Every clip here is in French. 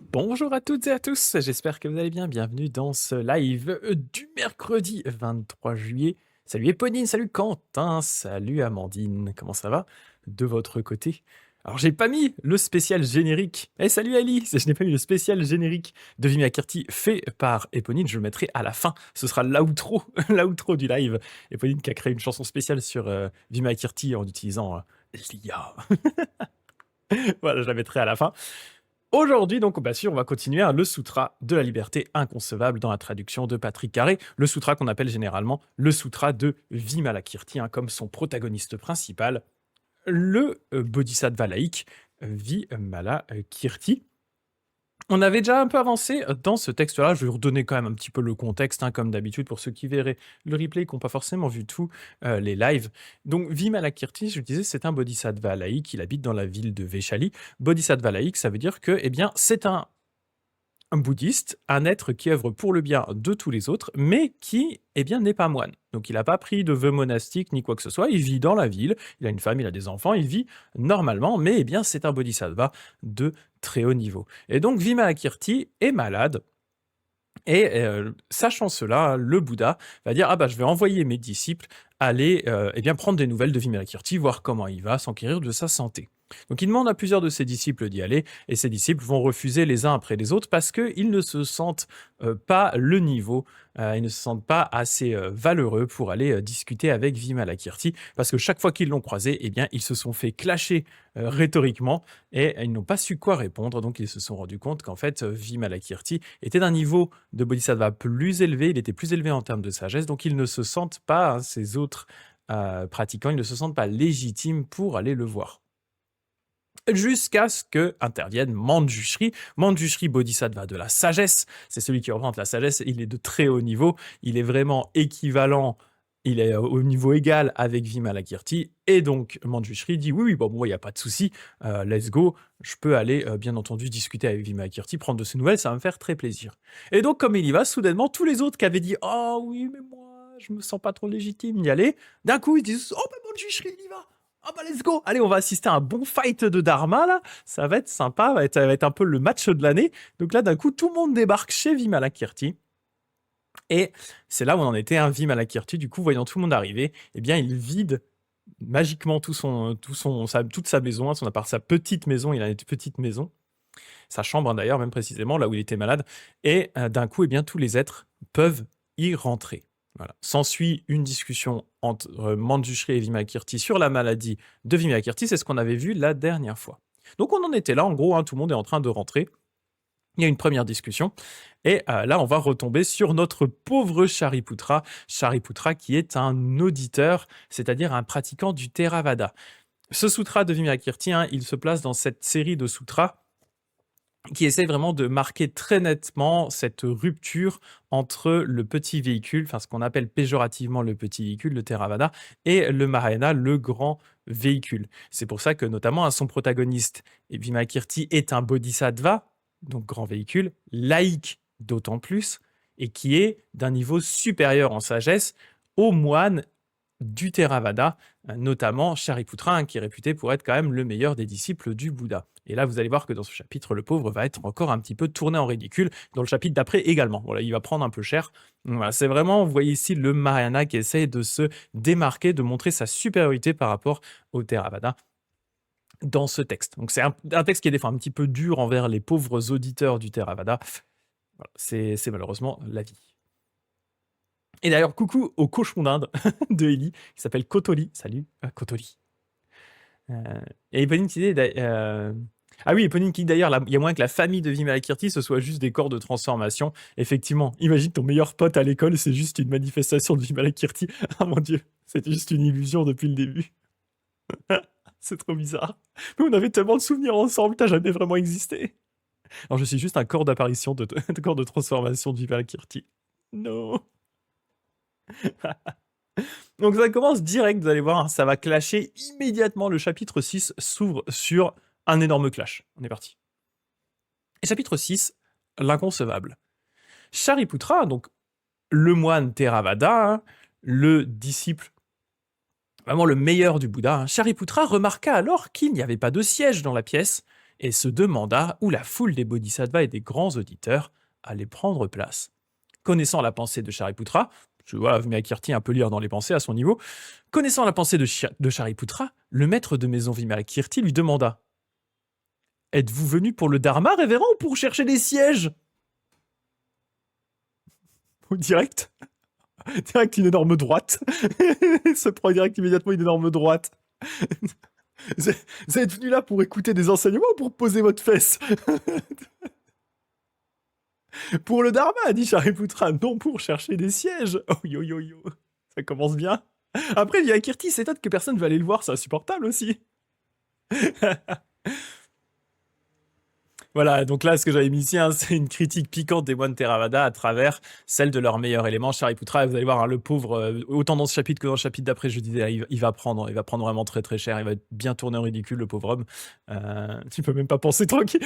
Bonjour à toutes et à tous, j'espère que vous allez bien. Bienvenue dans ce live du mercredi 23 juillet. Salut Éponine, salut Quentin, salut Amandine, comment ça va de votre côté? Alors j'ai pas mis le spécial générique. Salut Ali, je n'ai pas mis le spécial générique de Vimia Kirti fait par Éponine, je le mettrai à la fin. Ce sera l'outro, l'outro du live. Éponine qui a créé une chanson spéciale sur Vimia Kirti en utilisant l'IA. Voilà, je la mettrai à la fin. Aujourd'hui, donc, bien sûr, on va continuer le Sutra de la liberté inconcevable dans la traduction de Patrick Carré, le Sutra qu'on appelle généralement le Sutra de Vimalakirti, comme son protagoniste principal, le Bodhisattva laïque Vimalakirti. On avait déjà un peu avancé dans ce texte-là. Je vais vous redonner quand même un petit peu le contexte, comme d'habitude, pour ceux qui verraient le replay et qui n'ont pas forcément vu tous les lives. Donc, Vimalakirti, je le disais, c'est un bodhisattva laïque. Il habite dans la ville de Vaishali. Bodhisattva laïque, ça veut dire que, c'est un bouddhiste, un être qui œuvre pour le bien de tous les autres, mais qui, n'est pas moine. Donc il n'a pas pris de vœux monastiques ni quoi que ce soit, il vit dans la ville, il a une femme, il a des enfants, il vit normalement, mais c'est un bodhisattva de très haut niveau. Et donc Vimalakirti est malade, et sachant cela, le Bouddha va dire: «Ah bah, je vais envoyer mes disciples aller, prendre des nouvelles de Vimalakirti, voir comment il va, s'enquérir de sa santé». Donc il demande à plusieurs de ses disciples d'y aller, et ses disciples vont refuser les uns après les autres parce qu'ils ne se sentent pas le niveau, ils ne se sentent pas assez valeureux pour aller discuter avec Vimalakirti, parce que chaque fois qu'ils l'ont croisé, ils se sont fait clasher rhétoriquement, et ils n'ont pas su quoi répondre. Donc ils se sont rendus compte qu'en fait, Vimalakirti était d'un niveau de bodhisattva plus élevé, il était plus élevé en termes de sagesse, donc ils ne se sentent pas, ces autres pratiquants, ils ne se sentent pas légitimes pour aller le voir. Jusqu'à ce que intervienne Manjushri. Manjushri, bodhisattva de la sagesse, c'est celui qui représente la sagesse, il est de très haut niveau, il est vraiment équivalent, il est au niveau égal avec Vimalakirti, et donc Manjushri dit: «Oui, oui, bon, il y a pas de souci, let's go, je peux aller, bien entendu discuter avec Vimalakirti, prendre de ses nouvelles, ça va me faire très plaisir». Et donc comme il y va, soudainement, tous les autres qui avaient dit: «Oh oui, mais moi, je me sens pas trop légitime d'y aller», d'un coup, ils disent: «Oh, bah, Manjushri, il y va! Ah bah let's go! Allez, on va assister à un bon fight de Dharma là, ça va être sympa, ça va être un peu le match de l'année». Donc là, d'un coup, tout le monde débarque chez Vimalakirti, et c'est là où on en était. Vimalakirti, du coup, voyant tout le monde arriver, il vide magiquement toute sa maison, sa petite maison. Il a une petite maison, sa chambre, d'ailleurs, même précisément, là où il était malade, et d'un coup, tous les êtres peuvent y rentrer. Voilà. S'ensuit une discussion entre Manjushri et Vimalakirti sur la maladie de Vimalakirti, c'est ce qu'on avait vu la dernière fois. Donc on en était là, en gros, tout le monde est en train de rentrer. Il y a une première discussion, et là, on va retomber sur notre pauvre Shariputra. Shariputra qui est un auditeur, c'est-à-dire un pratiquant du Theravada. Ce sutra de Vimalakirti, il se place dans cette série de sutras qui essaie vraiment de marquer très nettement cette rupture entre le petit véhicule, ce qu'on appelle péjorativement le petit véhicule, le Theravada, et le Mahayana, le grand véhicule. C'est pour ça que, notamment, son protagoniste, Vimalakirti, est un bodhisattva, donc grand véhicule, laïque d'autant plus, et qui est d'un niveau supérieur en sagesse aux moines du Theravada, notamment Shariputra, qui est réputé pour être quand même le meilleur des disciples du Bouddha. Et là, vous allez voir que dans ce chapitre, le pauvre va être encore un petit peu tourné en ridicule. Dans le chapitre d'après également. Voilà, il va prendre un peu cher. Voilà, c'est vraiment, vous voyez ici, le Mahayana qui essaye de se démarquer, de montrer sa supériorité par rapport au Theravada dans ce texte. Donc c'est un texte qui est des fois un petit peu dur envers les pauvres auditeurs du Theravada. Voilà, c'est malheureusement la vie. Et d'ailleurs, coucou au cochon d'Inde de Ellie, qui s'appelle Kotoli. Salut, Kotoli. Et Eponine qui dit... Ah oui, Eponine qui dit d'ailleurs, il y a moyen que la famille de Vimalakirti, ce soit juste des corps de transformation. Effectivement, imagine ton meilleur pote à l'école, c'est juste une manifestation de Vimalakirti. Ah mon dieu, c'était juste une illusion depuis le début. C'est trop bizarre. Mais on avait tellement de souvenirs ensemble, t'as jamais vraiment existé. Alors je suis juste un corps d'apparition, de corps de transformation de Vimalakirti. Non. Donc ça commence direct, vous allez voir, ça va clasher immédiatement. Le chapitre 6 s'ouvre sur un énorme clash. On est parti. Et chapitre 6, l'inconcevable. Shariputra, donc le moine Theravada, le disciple, vraiment le meilleur du Bouddha, Shariputra remarqua alors qu'il n'y avait pas de siège dans la pièce, et se demanda où la foule des bodhisattvas et des grands auditeurs allait prendre place. Connaissant la pensée de Shariputra, je vois Vimalakirti un peu lire dans les pensées à son niveau, connaissant la pensée de Shariputra, le maître de maison Vimalakirti lui demanda: Êtes-vous venu pour le dharma, révérend, ou pour chercher des sièges? Au direct, direct une énorme droite. Il se prend direct immédiatement une énorme droite. Vous êtes venu là pour écouter des enseignements ou pour poser votre fesse? Pour le dharma, dit Shariputra, non pour chercher des sièges. Oh yo yo yo, ça commence bien. Après, Vimalakirti s'étonne que personne ne veut aller le voir, c'est insupportable aussi. Voilà, donc là, ce que j'avais mis ici, hein, c'est une critique piquante des moines Theravada à travers celle de leur meilleur élément, Shariputra. Et vous allez voir, hein, le pauvre, autant dans ce chapitre que dans le chapitre d'après, je disais, il va prendre vraiment très très cher. Il va être bien tourné en ridicule, le pauvre homme. Tu peux même pas penser tranquille.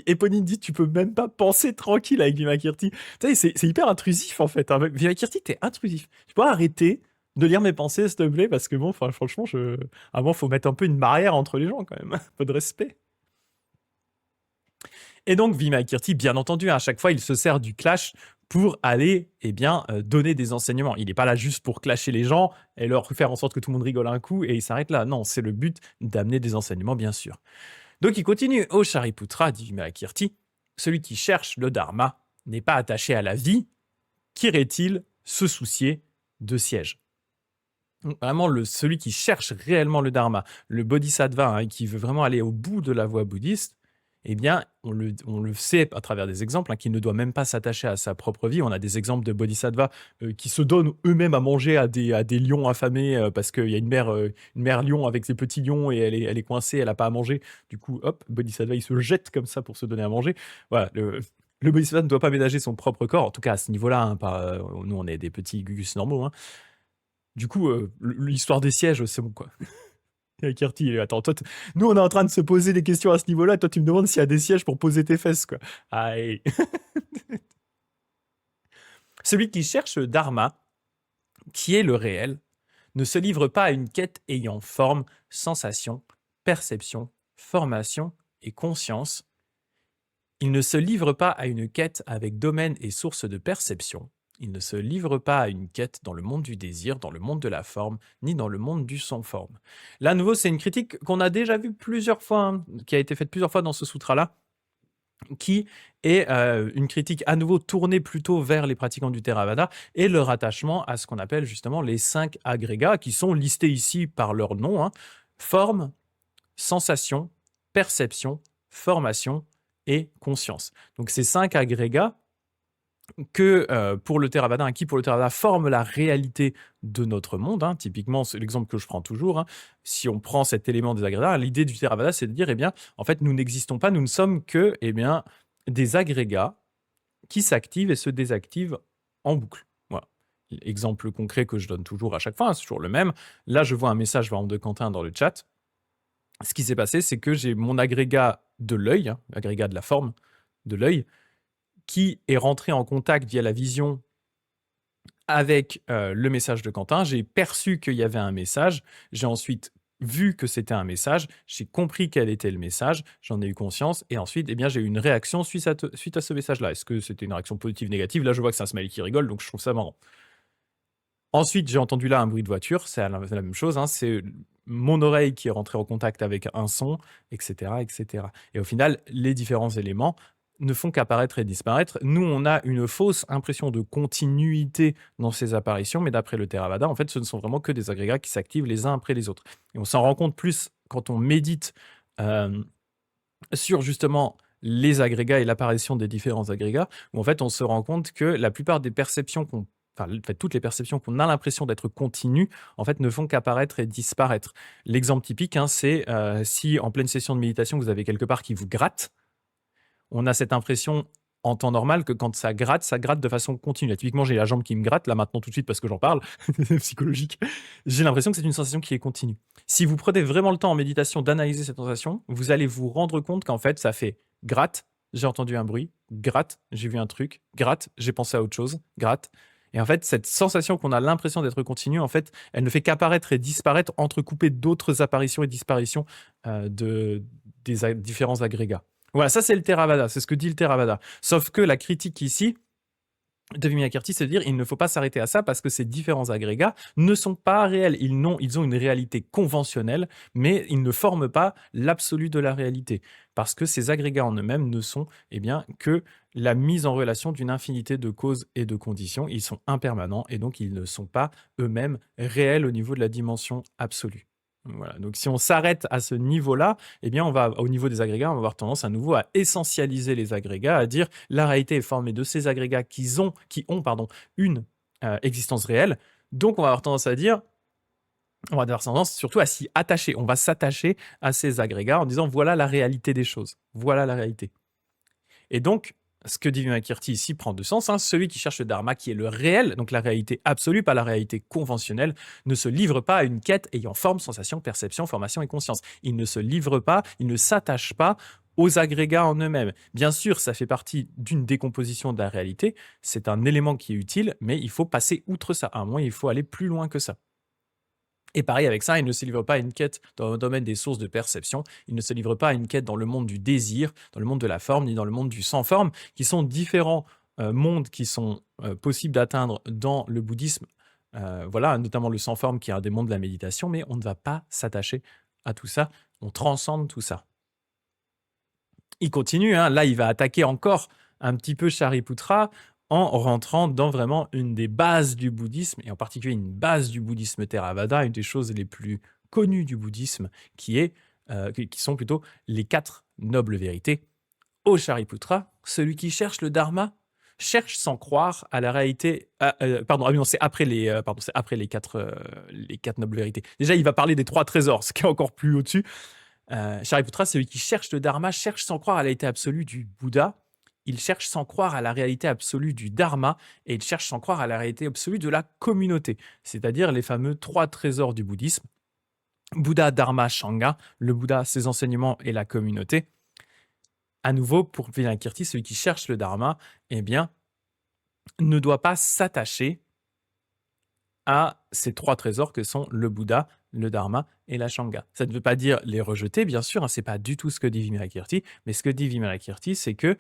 Éponine dit, tu peux même pas penser tranquille avec Vimalakirti. Tu sais, c'est hyper intrusif en fait. Hein. Vimalakirti, t'es intrusif. Tu peux arrêter de lire mes pensées, s'il te plaît, parce que bon, franchement, avant, faut mettre un peu une barrière entre les gens quand même. Un peu de respect. Et donc, Vimalakirti, bien entendu, à chaque fois, il se sert du clash pour aller donner des enseignements. Il n'est pas là juste pour clasher les gens et leur faire en sorte que tout le monde rigole un coup et il s'arrête là. Non, c'est le but d'amener des enseignements, bien sûr. Donc, il continue. Ô Shariputra, dit Vimalakirti, celui qui cherche le dharma n'est pas attaché à la vie. Qu'irait-il se soucier de siège? Vraiment, celui qui cherche réellement le dharma, le bodhisattva, hein, qui veut vraiment aller au bout de la voie bouddhiste, eh bien, on le sait à travers des exemples, hein, qu'il ne doit même pas s'attacher à sa propre vie. On a des exemples de bodhisattvas qui se donnent eux-mêmes à manger à des lions affamés parce qu'il y a une mère lion avec ses petits lions et elle est coincée, elle n'a pas à manger. Du coup, hop, bodhisattva, il se jette comme ça pour se donner à manger. Voilà, le bodhisattva ne doit pas ménager son propre corps, en tout cas à ce niveau-là. Hein, nous, on est des petits gugus normaux. Hein. Du coup, l'histoire des sièges, c'est bon, quoi. Kirti, attends, toi, nous, on est en train de se poser des questions à ce niveau-là. Toi, tu me demandes s'il y a des sièges pour poser tes fesses, quoi. Aïe. Celui qui cherche le dharma, qui est le réel, ne se livre pas à une quête ayant forme, sensation, perception, formation et conscience. Il ne se livre pas à une quête avec domaine et source de perception. Il ne se livre pas à une quête dans le monde du désir, dans le monde de la forme, ni dans le monde du sans-forme. Là, à nouveau, c'est une critique qu'on a déjà vue plusieurs fois, hein, qui a été faite plusieurs fois dans ce sutra-là, qui est une critique à nouveau tournée plutôt vers les pratiquants du Theravada et leur attachement à ce qu'on appelle justement les 5 agrégats, qui sont listés ici par leur nom, hein, forme, sensation, perception, formation et conscience. Donc ces 5 agrégats que pour le Theravada, qui pour le Theravada forment la réalité de notre monde. Hein. Typiquement, c'est l'exemple que je prends toujours. Hein. Si on prend cet élément des agrégats, l'idée du Theravada, c'est de dire, en fait, nous n'existons pas, nous ne sommes que, des agrégats qui s'activent et se désactivent en boucle. Voilà. Exemple concret que je donne toujours à chaque fois, hein, c'est toujours le même. Là, je vois un message par exemple, de Quentin dans le chat. Ce qui s'est passé, c'est que j'ai mon agrégat de l'œil, hein, agrégat de la forme de l'œil, qui est rentré en contact via la vision avec le message de Quentin. J'ai perçu qu'il y avait un message. J'ai ensuite vu que c'était un message. J'ai compris quel était le message. J'en ai eu conscience. Et ensuite, j'ai eu une réaction suite à ce message-là. Est-ce que c'était une réaction positive, négative? Là, je vois que c'est un smiley qui rigole, donc je trouve ça marrant. Ensuite, j'ai entendu là un bruit de voiture. C'est la même chose. Hein. C'est mon oreille qui est rentrée en contact avec un son, etc., etc. Et au final, les différents éléments ne font qu'apparaître et disparaître. Nous, on a une fausse impression de continuité dans ces apparitions, mais d'après le Theravada, en fait, ce ne sont vraiment que des agrégats qui s'activent les uns après les autres. Et on s'en rend compte plus quand on médite sur justement les agrégats et l'apparition des différents agrégats, où en fait, on se rend compte que la plupart des perceptions toutes les perceptions qu'on a l'impression d'être continues, en fait, ne font qu'apparaître et disparaître. L'exemple typique, hein, c'est si en pleine session de méditation, vous avez quelque part qui vous gratte, on a cette impression en temps normal que quand ça gratte de façon continue. Là, typiquement, j'ai la jambe qui me gratte, là maintenant tout de suite parce que j'en parle, c'est psychologique. J'ai l'impression que c'est une sensation qui est continue. Si vous prenez vraiment le temps en méditation d'analyser cette sensation, vous allez vous rendre compte qu'en fait, ça fait gratte, j'ai entendu un bruit, gratte, j'ai vu un truc, gratte, j'ai pensé à autre chose, gratte. Et en fait, cette sensation qu'on a l'impression d'être continue, en fait, elle ne fait qu'apparaître et disparaître, entrecoupée d'autres apparitions et disparitions des différents agrégats. Voilà, ça c'est le Theravada, c'est ce que dit le Theravada. Sauf que la critique ici de Vimalakirti, c'est de dire il ne faut pas s'arrêter à ça parce que ces différents agrégats ne sont pas réels. Ils ont une réalité conventionnelle, mais ils ne forment pas l'absolu de la réalité. Parce que ces agrégats en eux-mêmes ne sont que la mise en relation d'une infinité de causes et de conditions. Ils sont impermanents et donc ils ne sont pas eux-mêmes réels au niveau de la dimension absolue. Voilà. Donc si on s'arrête à ce niveau-là, on va, au niveau des agrégats, on va avoir tendance à nouveau à essentialiser les agrégats, à dire la réalité est formée de ces agrégats qui ont une existence réelle. Donc on va avoir tendance à dire, on va avoir tendance surtout à s'y attacher. On va s'attacher à ces agrégats en disant voilà la réalité des choses. Voilà la réalité. Et donc, ce que dit Vimalakirti ici prend de sens. Celui qui cherche le dharma, qui est le réel, donc la réalité absolue, pas la réalité conventionnelle, ne se livre pas à une quête ayant forme, sensation, perception, formation et conscience. Il ne se livre pas, il ne s'attache pas aux agrégats en eux-mêmes. Bien sûr, ça fait partie d'une décomposition de la réalité, c'est un élément qui est utile, mais il faut passer outre ça. À un moment, il faut aller plus loin que ça. Et pareil avec ça, il ne se livre pas à une quête dans le domaine des sources de perception, il ne se livre pas à une quête dans le monde du désir, dans le monde de la forme, ni dans le monde du sans-forme, qui sont différents mondes qui sont possibles d'atteindre dans le bouddhisme. Voilà, notamment le sans-forme qui est un des mondes de la méditation, mais on ne va pas s'attacher à tout ça, on transcende tout ça. Il continue, là il va attaquer encore un petit peu Shariputra en rentrant dans vraiment une des bases du bouddhisme, et en particulier une base du bouddhisme Theravada, une des choses les plus connues du bouddhisme, qui sont plutôt les 4 nobles vérités. Ô Shariputra, celui qui cherche le dharma cherche sans croire à la réalité. C'est après les 4 nobles vérités. Déjà, il va parler des 3 trésors, ce qui est encore plus au-dessus. Shariputra, celui qui cherche le dharma, cherche sans croire à la réalité absolue du Bouddha. Il cherche sans croire à la réalité absolue du dharma et il cherche sans croire à la réalité absolue de la communauté, c'est-à-dire les fameux 3 trésors du bouddhisme. Bouddha, Dharma, Sangha, le Bouddha, ses enseignements et la communauté. À nouveau, pour Vimalakirti, celui qui cherche le dharma, ne doit pas s'attacher à ces 3 trésors que sont le Bouddha, le Dharma et la Sangha. Ça ne veut pas dire les rejeter, bien sûr, c'est pas du tout ce que dit Vimalakirti, mais ce que dit Vimalakirti, c'est que,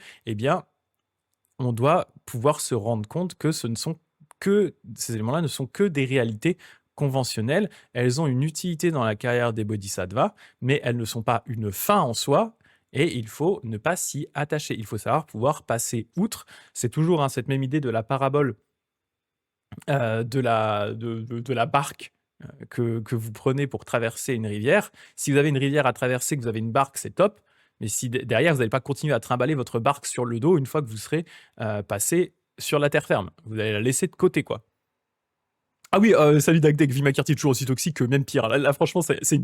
on doit pouvoir se rendre compte que ces éléments-là ne sont que des réalités conventionnelles. Elles ont une utilité dans la carrière des bodhisattvas, mais elles ne sont pas une fin en soi, et il faut ne pas s'y attacher. Il faut savoir pouvoir passer outre. C'est toujours cette même idée de la parabole de la barque que vous prenez pour traverser une rivière. Si vous avez une rivière à traverser, que vous avez une barque, c'est top. Mais si derrière, vous n'allez pas continuer à trimballer votre barque sur le dos une fois que vous serez passé sur la terre ferme. Vous allez la laisser de côté, quoi. Ah oui, salut Dagdeg, Vimalakirti est toujours aussi toxique que même pire. Là, franchement, c'est une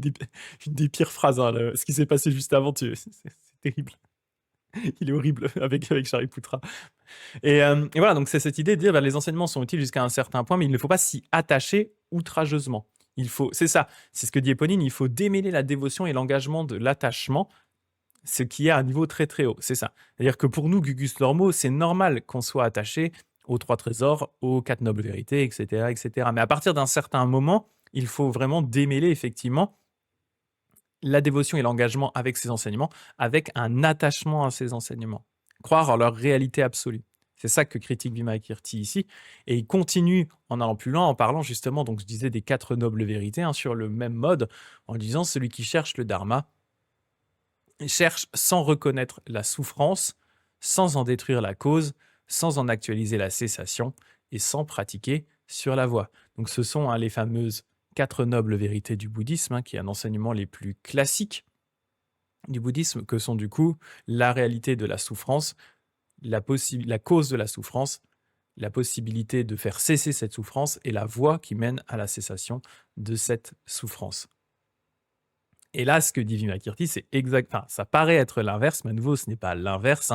des pires phrases. Ce qui s'est passé juste avant, c'est terrible. Il est horrible avec Shariputra. Et voilà, donc c'est cette idée de dire les enseignements sont utiles jusqu'à un certain point, mais il ne faut pas s'y attacher outrageusement. C'est ça, c'est ce que dit Éponine, il faut démêler la dévotion et l'engagement de l'attachement, ce qui est à un niveau très très haut, c'est ça. C'est-à-dire que pour nous, Gugus normaux, c'est normal qu'on soit attaché aux 3 trésors, aux 4 nobles vérités, etc., etc. Mais à partir d'un certain moment, il faut vraiment démêler effectivement la dévotion et l'engagement avec ces enseignements, avec un attachement à ces enseignements. Croire en leur réalité absolue. C'est ça que critique Vimalakirti ici. Et il continue en allant plus loin, en parlant justement, donc je disais, des 4 nobles vérités, sur le même mode, en disant celui qui cherche le dharma cherche sans reconnaître la souffrance, sans en détruire la cause, sans en actualiser la cessation et sans pratiquer sur la voie. Donc ce sont les fameuses 4 nobles vérités du bouddhisme, qui est un enseignement les plus classiques du bouddhisme, que sont du coup la réalité de la souffrance, la cause de la souffrance, la possibilité de faire cesser cette souffrance et la voie qui mène à la cessation de cette souffrance. Et là, ce que dit Vimalakirti, c'est exact. Enfin, ça paraît être l'inverse, mais à nouveau, ce n'est pas l'inverse.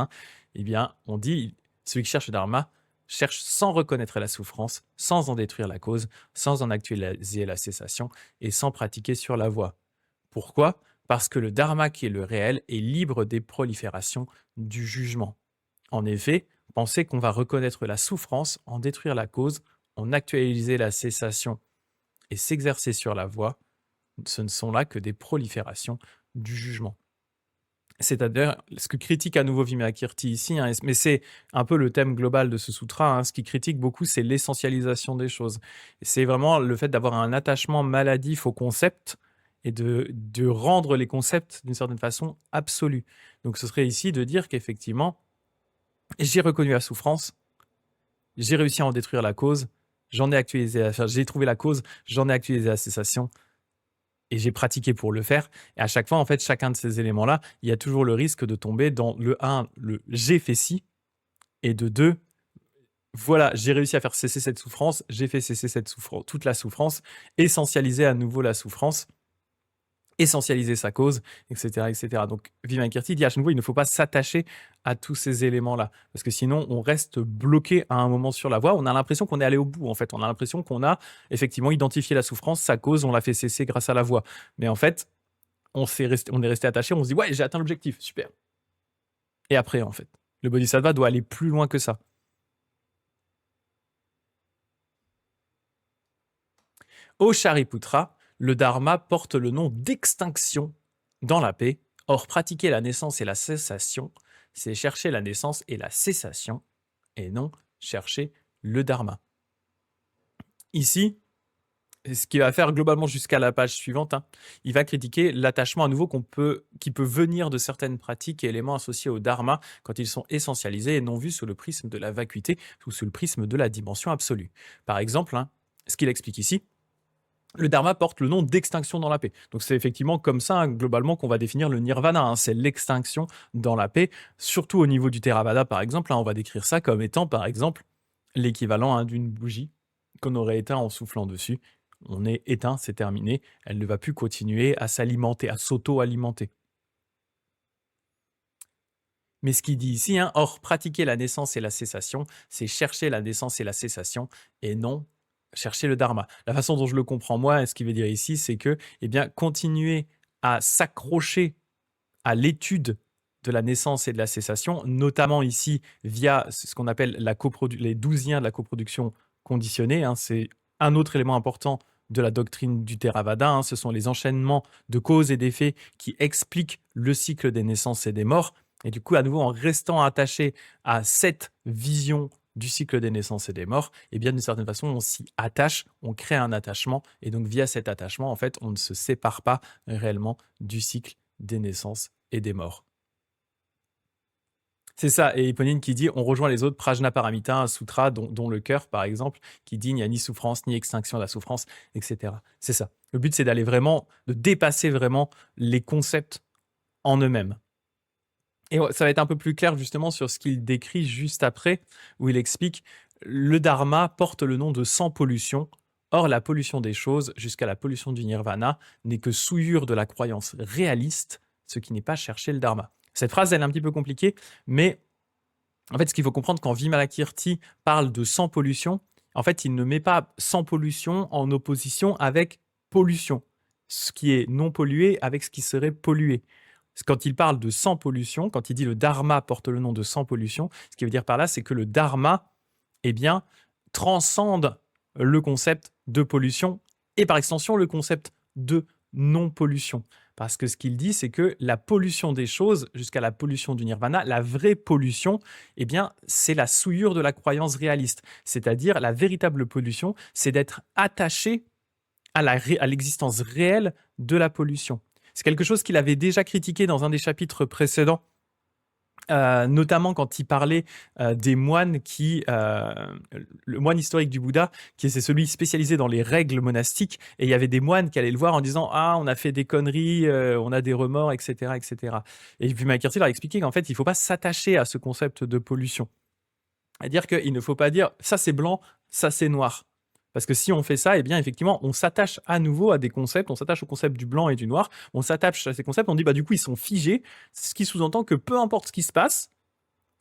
On dit celui qui cherche le dharma cherche sans reconnaître la souffrance, sans en détruire la cause, sans en actualiser la cessation et sans pratiquer sur la voie. Pourquoi ? Parce que le dharma qui est le réel est libre des proliférations du jugement. En effet, penser qu'on va reconnaître la souffrance, en détruire la cause, en actualiser la cessation et s'exercer sur la voie, ce ne sont là que des proliférations du jugement. C'est-à-dire, ce que critique à nouveau Vimalakirti ici, hein, mais c'est un peu le thème global de ce sutra, hein, ce qu'il critique beaucoup, c'est l'essentialisation des choses. C'est vraiment le fait d'avoir un attachement maladif au concept et de rendre les concepts d'une certaine façon absolus. Donc ce serait ici de dire qu'effectivement, j'ai reconnu la souffrance, j'ai réussi à en détruire la cause, j'ai trouvé la cause, j'en ai actualisé la cessation, et j'ai pratiqué pour le faire. Et à chaque fois, en fait, chacun de ces éléments-là, il y a toujours le risque de tomber dans le 1, le j'ai fait ci, et de 2, voilà, j'ai réussi à faire cesser cette souffrance, j'ai fait cesser cette souffrance, toute la souffrance, essentialiser à nouveau la souffrance, essentialiser sa cause, etc., etc. Donc, Vimalakirti dit à nouveau, il ne faut pas s'attacher à tous ces éléments-là, parce que sinon, on reste bloqué à un moment sur la voie. On a l'impression qu'on est allé au bout, en fait. On a l'impression qu'on a effectivement identifié la souffrance, sa cause, on l'a fait cesser grâce à la voie. Mais en fait, on est resté attaché, on se dit, ouais, j'ai atteint l'objectif, super. Et après, en fait, le bodhisattva doit aller plus loin que ça. Au Shariputra, le dharma porte le nom d'extinction dans la paix. Or, pratiquer la naissance et la cessation, c'est chercher la naissance et la cessation, et non chercher le dharma. Ici, ce qu'il va faire globalement jusqu'à la page suivante, hein, il va critiquer l'attachement à nouveau qui peut venir de certaines pratiques et éléments associés au dharma quand ils sont essentialisés et non vus sous le prisme de la vacuité ou sous le prisme de la dimension absolue. Par exemple, hein, ce qu'il explique ici, le dharma porte le nom d'extinction dans la paix. Donc c'est effectivement comme ça, hein, globalement, qu'on va définir le nirvana. Hein, c'est l'extinction dans la paix, surtout au niveau du Theravada, par exemple. Hein, on va décrire ça comme étant, par exemple, l'équivalent, hein, d'une bougie qu'on aurait éteint en soufflant dessus. On est éteint, c'est terminé. Elle ne va plus continuer à s'alimenter, à s'auto-alimenter. Mais ce qu'il dit ici, hein, or, pratiquer la naissance et la cessation, c'est chercher la naissance et la cessation, et non chercher le dharma. La façon dont je le comprends moi, et ce qu'il veut dire ici, c'est que, eh bien, continuer à s'accrocher à l'étude de la naissance et de la cessation, notamment ici via ce qu'on appelle les douziens de la coproduction conditionnée. Hein, c'est un autre élément important de la doctrine du Theravada. Hein, ce sont les enchaînements de causes et d'effets qui expliquent le cycle des naissances et des morts. Et du coup, à nouveau, en restant attaché à cette vision du cycle des naissances et des morts, et bien d'une certaine façon, on s'y attache, on crée un attachement, et donc via cet attachement, en fait, on ne se sépare pas réellement du cycle des naissances et des morts. C'est ça, et Éponine qui dit, on rejoint les autres, Prajnaparamita, un sutra, dont le cœur, par exemple, qui dit, il n'y a ni souffrance, ni extinction de la souffrance, etc. C'est ça. Le but, c'est d'aller vraiment, de dépasser vraiment les concepts en eux-mêmes. Et ça va être un peu plus clair justement sur ce qu'il décrit juste après, où il explique le dharma porte le nom de sans pollution. Or, la pollution des choses, jusqu'à la pollution du nirvana, n'est que souillure de la croyance réaliste, ce qui n'est pas chercher le dharma. Cette phrase, elle est un petit peu compliquée, mais en fait, ce qu'il faut comprendre quand Vimalakirti parle de sans pollution, en fait, il ne met pas sans pollution en opposition avec pollution, ce qui est non pollué avec ce qui serait pollué. Quand il parle de sans pollution, quand il dit le dharma porte le nom de sans pollution, ce qui veut dire par là, c'est que le dharma, eh bien, transcende le concept de pollution et par extension le concept de non-pollution. Parce que ce qu'il dit, c'est que la pollution des choses, jusqu'à la pollution du nirvana, la vraie pollution, eh bien, c'est la souillure de la croyance réaliste. C'est-à-dire, la véritable pollution, c'est d'être attaché à l'existence réelle de la pollution. C'est quelque chose qu'il avait déjà critiqué dans un des chapitres précédents, notamment quand il parlait des moines le moine historique du Bouddha, c'est celui spécialisé dans les règles monastiques, et il y avait des moines qui allaient le voir en disant « Ah, on a fait des conneries, on a des remords, etc. etc. » Et puis Vimalakirti leur a expliqué qu'en fait, il ne faut pas s'attacher à ce concept de pollution. C'est-à-dire qu'il ne faut pas dire « ça c'est blanc, ça c'est noir ». Parce que si on fait ça, eh bien, effectivement, on s'attache à nouveau à des concepts, on s'attache au concept du blanc et du noir, on s'attache à ces concepts, on dit, bah, du coup, ils sont figés, ce qui sous-entend que peu importe ce qui se passe,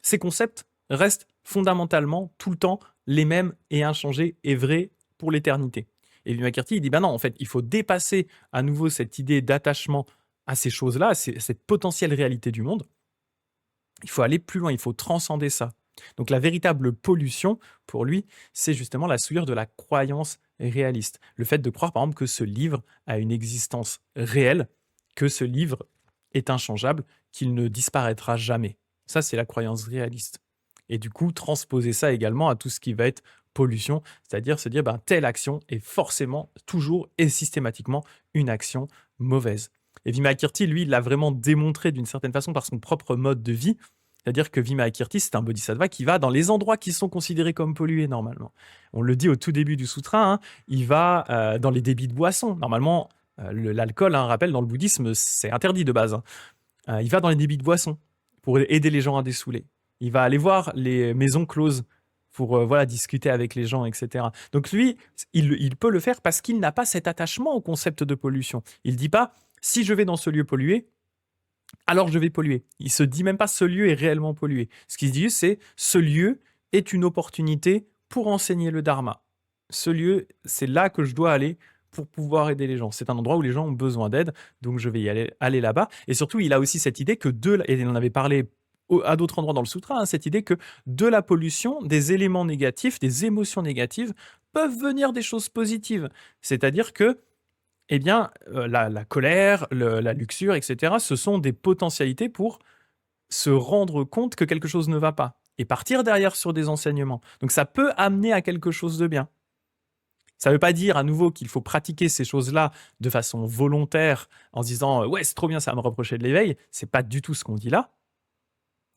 ces concepts restent fondamentalement tout le temps les mêmes et inchangés et vrais pour l'éternité. Et Vimalakirti, il dit, bah non, en fait, il faut dépasser à nouveau cette idée d'attachement à ces choses-là, à cette potentielle réalité du monde. Il faut aller plus loin, il faut transcender ça. Donc la véritable pollution, pour lui, c'est justement la souillure de la croyance réaliste. Le fait de croire, par exemple, que ce livre a une existence réelle, que ce livre est inchangeable qu'il ne disparaîtra jamais. Ça, c'est la croyance réaliste. Et du coup, transposer ça également à tout ce qui va être pollution, c'est-à-dire se dire, ben, telle action est forcément, toujours et systématiquement une action mauvaise. Et Vimalakirti, lui, il l'a vraiment démontré d'une certaine façon par son propre mode de vie. C'est-à-dire que Vimalakirti, c'est un bodhisattva qui va dans les endroits qui sont considérés comme pollués normalement. On le dit au tout début du sutra, hein, il va dans les débits de boissons. Normalement, l'alcool, hein, rappel, dans le bouddhisme, c'est interdit de base, hein. Il va dans les débits de boissons pour aider les gens à dessouler. Il va aller voir les maisons closes pour voilà, discuter avec les gens, etc. Donc lui, il peut le faire parce qu'il n'a pas cet attachement au concept de pollution. Il ne dit pas, si je vais dans ce lieu pollué, alors je vais polluer. Il se dit même pas, ce lieu est réellement pollué. Ce qu'il dit, c'est, ce lieu est une opportunité pour enseigner le dharma. Ce lieu, c'est là que je dois aller pour pouvoir aider les gens. C'est un endroit où les gens ont besoin d'aide, donc je vais y aller là-bas. Et surtout, il a aussi cette idée que et il en avait parlé à d'autres endroits dans le sutra, hein, cette idée que de la pollution, des éléments négatifs, des émotions négatives, peuvent venir des choses positives. C'est-à-dire que, eh bien, la colère, la luxure, etc., ce sont des potentialités pour se rendre compte que quelque chose ne va pas et partir derrière sur des enseignements. Donc ça peut amener à quelque chose de bien. Ça ne veut pas dire à nouveau qu'il faut pratiquer ces choses-là de façon volontaire en se disant ouais, c'est trop bien, ça va me reprocher de l'éveil. C'est pas du tout ce qu'on dit là.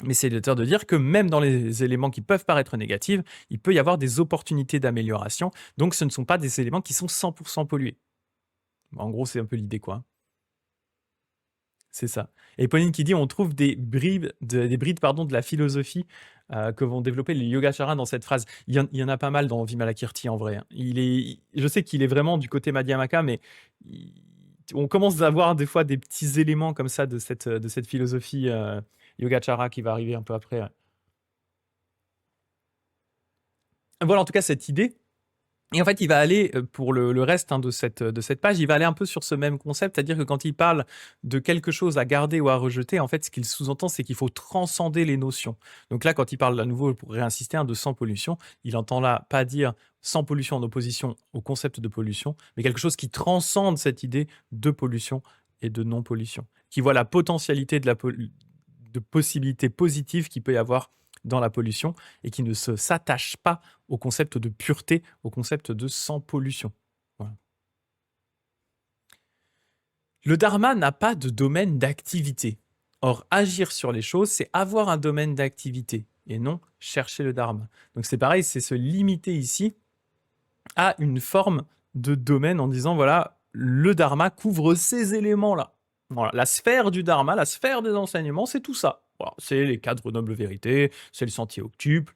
Mais c'est de dire que même dans les éléments qui peuvent paraître négatifs, il peut y avoir des opportunités d'amélioration. Donc ce ne sont pas des éléments qui sont 100% pollués. En gros, c'est un peu l'idée, quoi. C'est ça. Et Pauline qui dit on trouve des brides, de la philosophie que vont développer les yogacaras dans cette phrase. Il y en a pas mal dans Vimalakirti en vrai, hein. Je sais qu'il est vraiment du côté Madhyamaka, mais on commence à avoir des fois des petits éléments comme ça de cette philosophie yogacara qui va arriver un peu après. Ouais. Voilà en tout cas cette idée. Et en fait, il va aller, pour le reste hein, de cette page, il va aller un peu sur ce même concept, c'est-à-dire que quand il parle de quelque chose à garder ou à rejeter, en fait, ce qu'il sous-entend, c'est qu'il faut transcender les notions. Donc là, quand il parle à nouveau, pour réinsister, hein, de sans pollution, il entend là pas dire sans pollution en opposition au concept de pollution, mais quelque chose qui transcende cette idée de pollution et de non-pollution, qui voit la potentialité de possibilités positives qu'il peut y avoir dans la pollution et qui ne s'attache pas au concept de pureté, au concept de sans pollution. Voilà. Le dharma n'a pas de domaine d'activité. Or, agir sur les choses, c'est avoir un domaine d'activité et non chercher le dharma. Donc c'est pareil, c'est se limiter ici à une forme de domaine en disant, voilà, le dharma couvre ces éléments-là. Voilà, la sphère du dharma, la sphère des enseignements, c'est tout ça. Voilà, c'est les quatre nobles vérités, c'est le sentier octuple,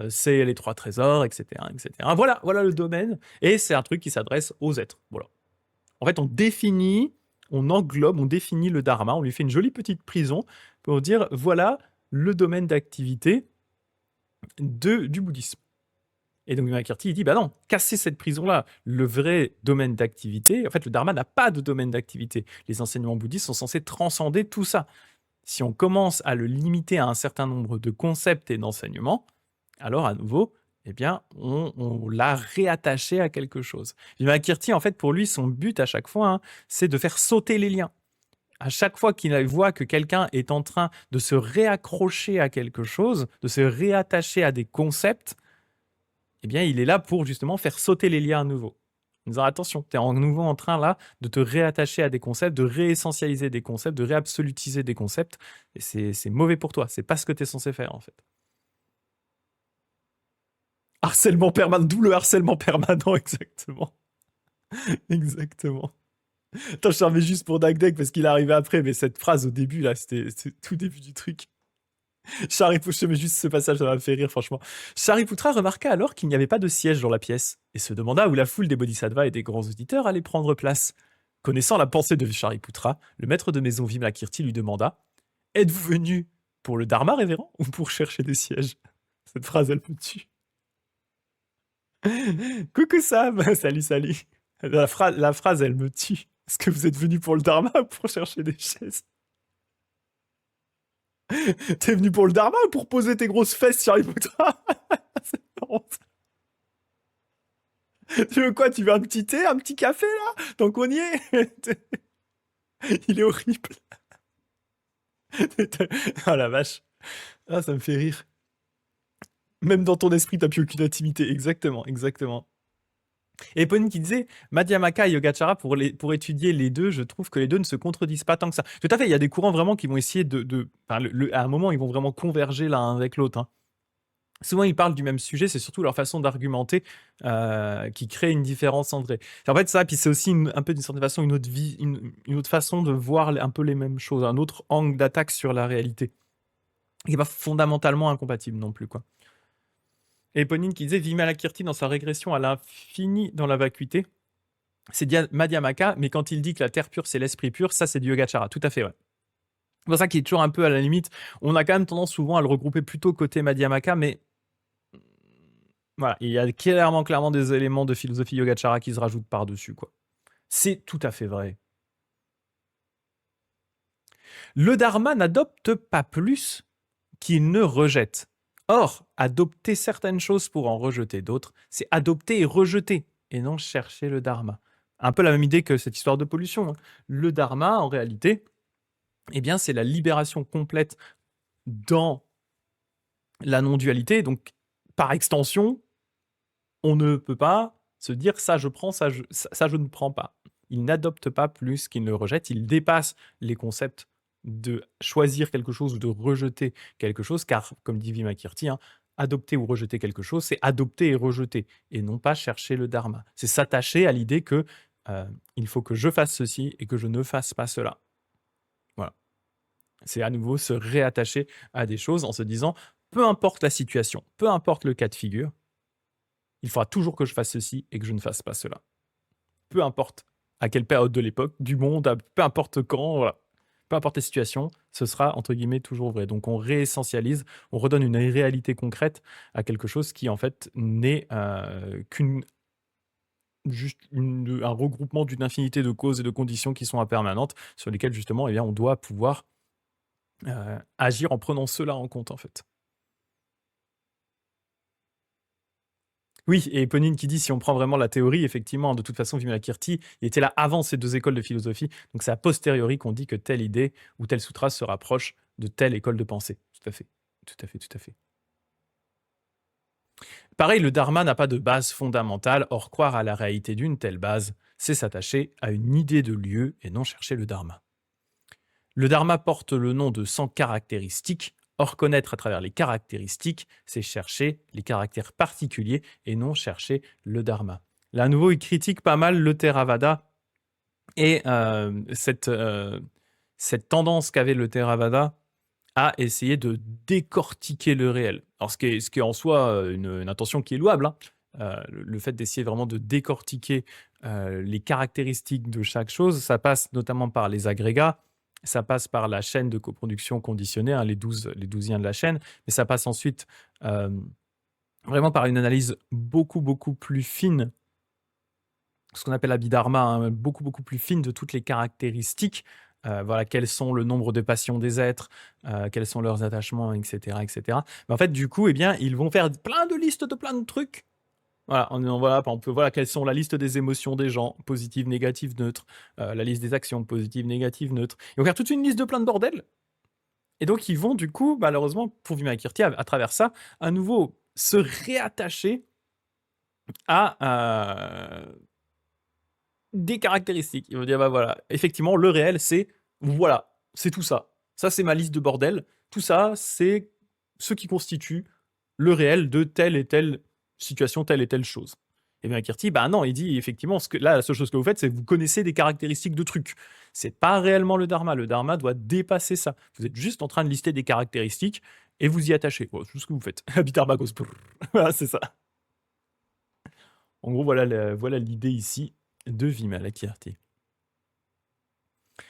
c'est les trois trésors, etc., etc. Voilà, voilà le domaine, et c'est un truc qui s'adresse aux êtres. Voilà. En fait, on définit, on englobe, on définit le dharma, on lui fait une jolie petite prison pour dire, voilà le domaine d'activité du bouddhisme. Et donc Vimalakirti, il dit, bah non, casser cette prison-là, le vrai domaine d'activité, en fait, le dharma n'a pas de domaine d'activité. Les enseignements bouddhistes sont censés transcender tout ça. Si on commence à le limiter à un certain nombre de concepts et d'enseignements, alors à nouveau, eh bien, on l'a réattaché à quelque chose. Vimalakirti, en fait, pour lui, son but à chaque fois, hein, c'est de faire sauter les liens. À chaque fois qu'il voit que quelqu'un est en train de se réaccrocher à quelque chose, de se réattacher à des concepts, eh bien, il est là pour justement faire sauter les liens à nouveau. En disant attention, tu es en nouveau en train là de te réattacher à des concepts, de réessentialiser des concepts, de réabsolutiser des concepts, et c'est mauvais pour toi. C'est pas ce que tu es censé faire en fait. Harcèlement permanent, d'où le harcèlement permanent, exactement. Exactement. Attends, je remets juste pour Dagdeg parce qu'il est arrivé après, mais cette phrase au début là, c'était tout début du truc. Shariputra, je mets juste ce passage, ça m'a fait rire, franchement. Shariputra remarqua alors qu'il n'y avait pas de siège dans la pièce, et se demanda où la foule des bodhisattvas et des grands auditeurs allait prendre place. Connaissant la pensée de Shariputra, le maître de maison Vimalakirti lui demanda « Êtes-vous venu pour le dharma, révérend, ou pour chercher des sièges ?» Cette phrase, elle me tue. Coucou Sam, salut, salut. La phrase, elle me tue. Est-ce que vous êtes venu pour le dharma ou pour chercher des chaises? T'es venu pour le dharma ou pour poser tes grosses fesses sur les Putra? C'est marrant. Tu veux quoi? Tu veux un petit thé, un petit café là? Tant qu'on y est. Il est horrible. Oh la vache. Ah, ça me fait rire. Même dans ton esprit, t'as plus aucune intimité. Exactement, exactement. Et Pauline qui disait, Madhyamaka et Yogacara, pour étudier les deux, je trouve que les deux ne se contredisent pas tant que ça. Tout à fait, il y a des courants vraiment qui vont essayer enfin, à un moment, ils vont vraiment converger l'un avec l'autre, hein. Souvent, ils parlent du même sujet, c'est surtout leur façon d'argumenter qui crée une différence entre eux. En fait, ça, puis c'est aussi un peu d'une certaine façon une autre vie, une autre façon de voir un peu les mêmes choses, un autre angle d'attaque sur la réalité, qui n'est pas fondamentalement incompatible non plus, quoi. Et Eponine qui disait Vimalakirti dans sa régression à l'infini dans la vacuité, c'est Madhyamaka, mais quand il dit que la terre pure c'est l'esprit pur, ça c'est du Yogacara. Tout à fait, ouais. C'est pour ça qu'il est toujours un peu à la limite. On a quand même tendance souvent à le regrouper plutôt côté Madhyamaka, mais voilà, il y a clairement des éléments de philosophie Yogacara qui se rajoutent par-dessus, quoi. C'est tout à fait vrai. Le Dharma n'adopte pas plus qu'il ne rejette. Or, adopter certaines choses pour en rejeter d'autres, c'est adopter et rejeter, et non chercher le Dharma. Un peu la même idée que cette histoire de pollution, hein. Le Dharma, en réalité, eh bien, c'est la libération complète dans la non-dualité. Donc, par extension, on ne peut pas se dire ça je prends, ça je ne prends pas. Il n'adopte pas plus qu'il ne rejette, il dépasse les concepts de choisir quelque chose ou de rejeter quelque chose, car, comme dit Vimalakirti, hein, adopter ou rejeter quelque chose, c'est adopter et rejeter, et non pas chercher le dharma. C'est s'attacher à l'idée que il faut que je fasse ceci et que je ne fasse pas cela. Voilà. C'est à nouveau se réattacher à des choses en se disant, peu importe la situation, peu importe le cas de figure, il faudra toujours que je fasse ceci et que je ne fasse pas cela. Peu importe à quelle période de l'époque, du monde, peu importe quand, voilà. Peu importe les situations, ce sera entre guillemets toujours vrai. Donc on réessentialise, on redonne une réalité concrète à quelque chose qui en fait n'est juste un regroupement d'une infinité de causes et de conditions qui sont impermanentes, sur lesquelles justement eh bien, on doit pouvoir agir en prenant cela en compte en fait. Oui, et Eponine qui dit si on prend vraiment la théorie, effectivement, de toute façon, Vimalakirti, il était là avant ces deux écoles de philosophie, donc c'est a posteriori qu'on dit que telle idée ou tel sutra se rapproche de telle école de pensée. Tout à fait, tout à fait, tout à fait. Pareil, le dharma n'a pas de base fondamentale, or croire à la réalité d'une telle base, c'est s'attacher à une idée de lieu et non chercher le dharma. Le dharma porte le nom de 100 caractéristiques. Or, connaître à travers les caractéristiques, c'est chercher les caractères particuliers et non chercher le dharma. Là, à nouveau, il critique pas mal le Theravada et cette tendance qu'avait le Theravada à essayer de décortiquer le réel. Alors, ce qui est en soi une intention qui est louable, hein. Le fait d'essayer vraiment de décortiquer les caractéristiques de chaque chose, ça passe notamment par les agrégats, ça passe par la chaîne de coproduction conditionnée, hein, les 12iens de la chaîne, mais ça passe ensuite vraiment par une analyse beaucoup plus fine, ce qu'on appelle l'abhidharma, hein, beaucoup plus fine de toutes les caractéristiques. Voilà, quels sont le nombre de passions des êtres, quels sont leurs attachements, etc., etc. Mais en fait, du coup, eh bien, ils vont faire plein de listes de plein de trucs. Voilà, voilà, par exemple, voilà, quelles sont la liste des émotions des gens, positives, négatives, neutres, la liste des actions, positives, négatives, neutres. Ils vont faire toute une liste de plein de bordel. Et donc, ils vont, du coup, malheureusement, pour Vimalakirti, à travers ça, à nouveau, se réattacher à des caractéristiques. Ils vont dire, bah voilà, effectivement, le réel, c'est, voilà, c'est tout ça. Ça, c'est ma liste de bordel. Tout ça, c'est ce qui constitue le réel de telle et telle situation, telle et telle chose. Et bien Kirti, bah non, il dit effectivement, là, la seule chose que vous faites, c'est que vous connaissez des caractéristiques de trucs. C'est pas réellement le dharma. Le dharma doit dépasser ça. Vous êtes juste en train de lister des caractéristiques et vous y attachez. Voilà, c'est tout ce que vous faites. Abhidharma goes. Voilà, c'est ça. En gros, voilà l'idée ici de Vimalakirti.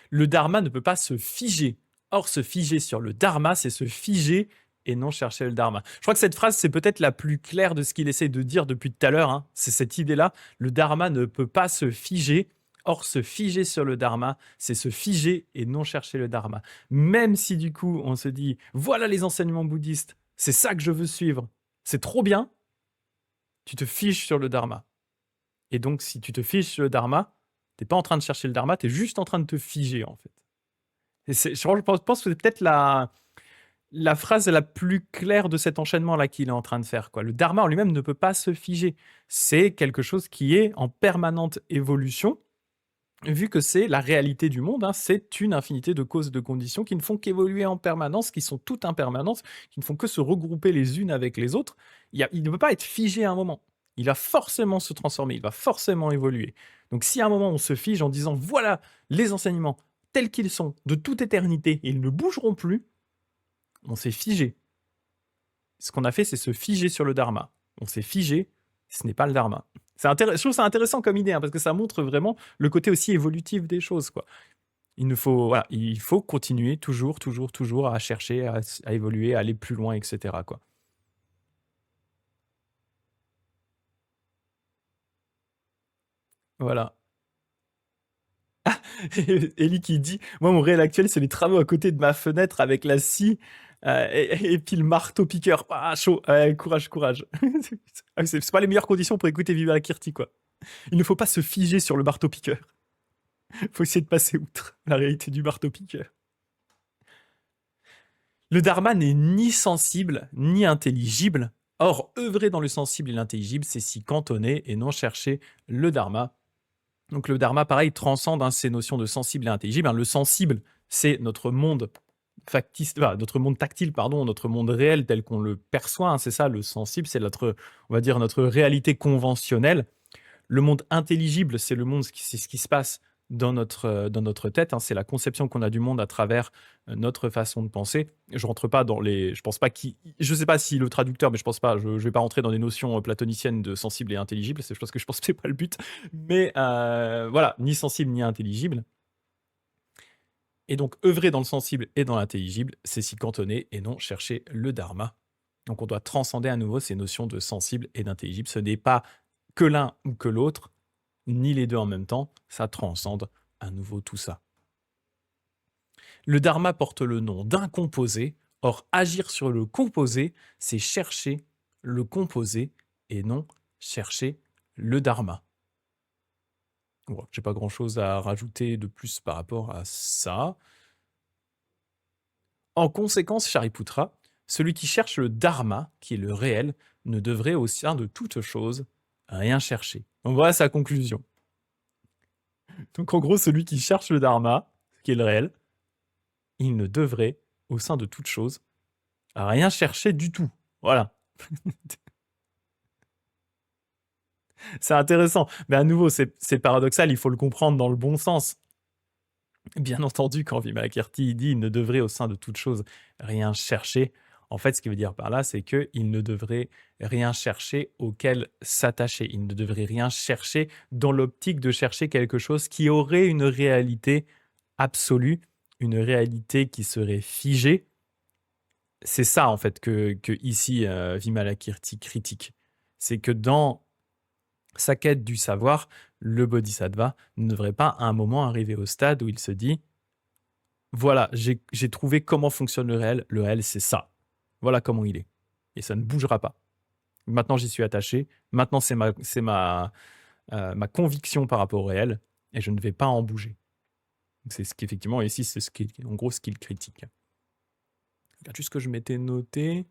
Le dharma ne peut pas se figer. Or, se figer sur le dharma, c'est se figer et non chercher le dharma. Je crois que cette phrase, c'est peut-être la plus claire de ce qu'il essaie de dire depuis tout à l'heure, hein. C'est cette idée-là. Le dharma ne peut pas se figer. Or, se figer sur le dharma, c'est se figer et non chercher le dharma. Même si du coup, on se dit, voilà les enseignements bouddhistes, c'est ça que je veux suivre, c'est trop bien, tu te fiches sur le dharma. Et donc, si tu te fiches sur le dharma, t'es pas en train de chercher le dharma, tu es juste en train de te figer, en fait. Et je pense que c'est peut-être la phrase la plus claire de cet enchaînement-là qu'il est en train de faire, quoi. Le dharma en lui-même ne peut pas se figer. C'est quelque chose qui est en permanente évolution, vu que c'est la réalité du monde, hein, c'est une infinité de causes et de conditions qui ne font qu'évoluer en permanence, qui sont toutes impermanentes, qui ne font que se regrouper les unes avec les autres. Il ne peut pas être figé à un moment. Il va forcément se transformer, il va forcément évoluer. Donc si à un moment on se fige en disant voilà les enseignements tels qu'ils sont de toute éternité, et ils ne bougeront plus, on s'est figé. Ce qu'on a fait, c'est se figer sur le dharma. On s'est figé, ce n'est pas le dharma. Je trouve ça intéressant comme idée, hein, parce que ça montre vraiment le côté aussi évolutif des choses, quoi. Voilà, il faut continuer toujours, toujours, toujours à chercher, à évoluer, à aller plus loin, etc., quoi. Voilà. Ellie qui dit, moi mon réel actuel c'est les travaux à côté de ma fenêtre avec la scie et puis le marteau piqueur. Ah chaud, courage, courage. C'est pas les meilleures conditions pour écouter Viva la Kirti, quoi. Il ne faut pas se figer sur le marteau piqueur. Il faut essayer de passer outre la réalité du marteau piqueur. Le dharma n'est ni sensible ni intelligible. Or, œuvrer dans le sensible et l'intelligible, c'est s'y cantonner et non chercher le dharma. Donc le dharma, pareil, transcende, hein, ces notions de sensible et intelligible, hein. Le sensible, c'est notre monde factice, notre monde tactile, pardon, notre monde réel tel qu'on le perçoit, hein, c'est ça. Le sensible, c'est on va dire, notre réalité conventionnelle. Le monde intelligible, c'est c'est ce qui se passe dans notre tête, hein. C'est la conception qu'on a du monde à travers notre façon de penser. Je rentre pas dans les, je pense pas je sais pas si le traducteur, mais je pense pas, je vais pas rentrer dans des notions platoniciennes de sensible et intelligible, c'est parce que je pense que c'est pas le but. Mais voilà, ni sensible ni intelligible. Et donc, œuvrer dans le sensible et dans l'intelligible, c'est s'y cantonner et non chercher le dharma. Donc, on doit transcender à nouveau ces notions de sensible et d'intelligible. Ce n'est pas que l'un ou que l'autre, ni les deux en même temps, ça transcende à nouveau tout ça. Le dharma porte le nom d'un composé, or agir sur le composé, c'est chercher le composé et non chercher le dharma. Bon, j'ai pas grand chose à rajouter de plus par rapport à ça. En conséquence, Shariputra, celui qui cherche le dharma, qui est le réel, ne devrait au sein de toute chose rien chercher. Donc voilà sa conclusion. Donc en gros, celui qui cherche le dharma, qui est le réel, il ne devrait, au sein de toute chose, rien chercher du tout. Voilà. C'est intéressant. Mais à nouveau, c'est paradoxal, il faut le comprendre dans le bon sens. Bien entendu, quand Vimalakirti dit il ne devrait au sein de toute chose rien chercher, en fait, ce qu'il veut dire par là, c'est qu'il ne devrait rien chercher auquel s'attacher. Il ne devrait rien chercher dans l'optique de chercher quelque chose qui aurait une réalité absolue, une réalité qui serait figée. C'est ça, en fait, que ici, Vimalakirti critique. C'est que dans sa quête du savoir, le bodhisattva ne devrait pas à un moment arriver au stade où il se dit voilà, j'ai trouvé comment fonctionne le réel. Le réel, c'est ça. Voilà comment il est. Et ça ne bougera pas. Maintenant, j'y suis attaché. Maintenant, ma conviction par rapport au réel. Et je ne vais pas en bouger. C'est ce qu'effectivement, ici, c'est en gros ce qu'il critique. Regarde juste ce que je m'étais noté.